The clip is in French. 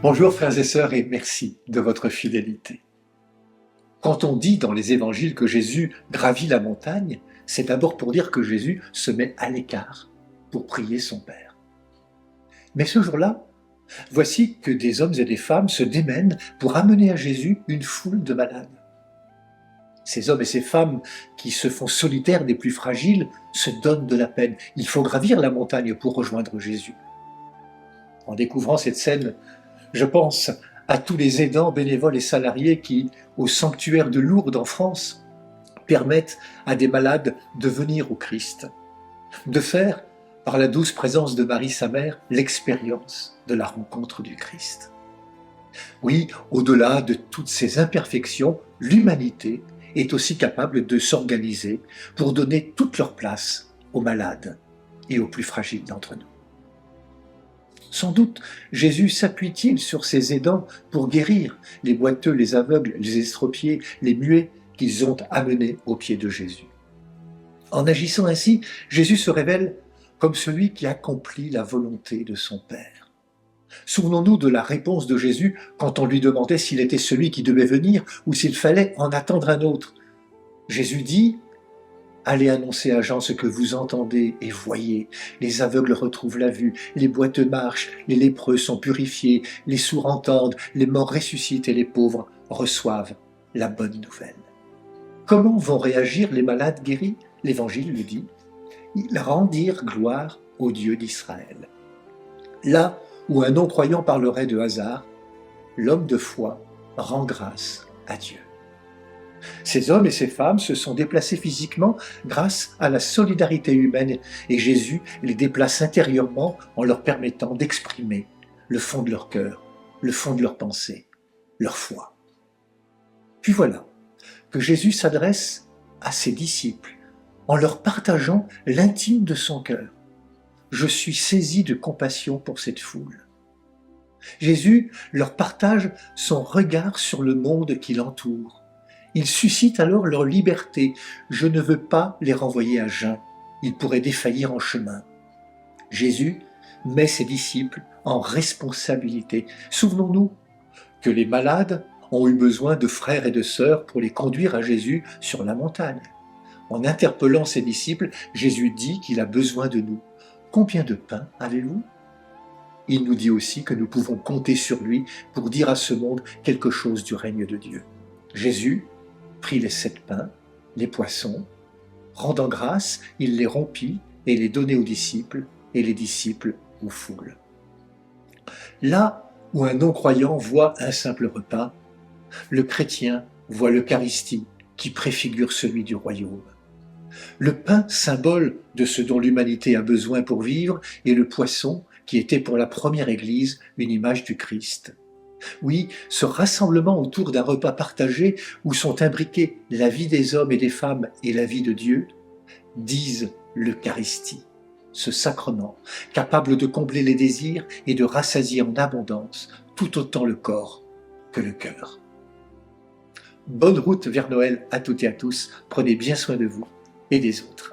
Bonjour frères et sœurs et merci de votre fidélité. Quand on dit dans les évangiles que Jésus gravit la montagne, c'est d'abord pour dire que Jésus se met à l'écart pour prier son Père. Mais ce jour-là, voici que des hommes et des femmes se démènent pour amener à Jésus une foule de malades. Ces hommes et ces femmes qui se font solitaires des plus fragiles se donnent de la peine. Il faut gravir la montagne pour rejoindre Jésus. En découvrant cette scène, je pense à tous les aidants, bénévoles et salariés qui, au sanctuaire de Lourdes en France, permettent à des malades de venir au Christ, de faire, par la douce présence de Marie sa mère, l'expérience de la rencontre du Christ. Oui, au-delà de toutes ces imperfections, l'humanité est aussi capable de s'organiser pour donner toute leur place aux malades et aux plus fragiles d'entre nous. Sans doute, Jésus s'appuie-t-il sur ses aidants pour guérir les boiteux, les aveugles, les estropiés, les muets qu'ils ont amenés aux pieds de Jésus. En agissant ainsi, Jésus se révèle comme celui qui accomplit la volonté de son Père. Souvenons-nous de la réponse de Jésus quand on lui demandait s'il était celui qui devait venir ou s'il fallait en attendre un autre. Jésus dit: « Allez annoncer à Jean ce que vous entendez et voyez. Les aveugles retrouvent la vue, les boiteux marchent, les lépreux sont purifiés, les sourds entendent, les morts ressuscitent et les pauvres reçoivent la bonne nouvelle. » Comment vont réagir les malades guéris? L'Évangile le dit. Ils rendirent gloire au Dieu d'Israël. Là où un non-croyant parlerait de hasard, l'homme de foi rend grâce à Dieu. Ces hommes et ces femmes se sont déplacés physiquement grâce à la solidarité humaine et Jésus les déplace intérieurement en leur permettant d'exprimer le fond de leur cœur, le fond de leur pensée, leur foi. Puis voilà que Jésus s'adresse à ses disciples en leur partageant l'intime de son cœur. Je suis saisi de compassion pour cette foule. Jésus leur partage son regard sur le monde qui l'entoure. Il suscite alors leur liberté. Je ne veux pas les renvoyer à jeun. Ils pourraient défaillir en chemin. Jésus met ses disciples en responsabilité. Souvenons-nous que les malades ont eu besoin de frères et de sœurs pour les conduire à Jésus sur la montagne. En interpellant ses disciples, Jésus dit qu'il a besoin de nous. Combien de pain avez-vous? Il nous dit aussi que nous pouvons compter sur lui pour dire à ce monde quelque chose du règne de Dieu. Jésus prit les 7 pains, les poissons, rendant grâce, il les rompit et les donnait aux disciples, et les disciples aux foules. Là où un non-croyant voit un simple repas, le chrétien voit l'Eucharistie qui préfigure celui du royaume. Le pain, symbole de ce dont l'humanité a besoin pour vivre, et le poisson, qui était pour la première Église une image du Christ. Oui, ce rassemblement autour d'un repas partagé où sont imbriqués la vie des hommes et des femmes et la vie de Dieu, disent l'Eucharistie, ce sacrement capable de combler les désirs et de rassasier en abondance tout autant le corps que le cœur. Bonne route vers Noël à toutes et à tous, prenez bien soin de vous et des autres.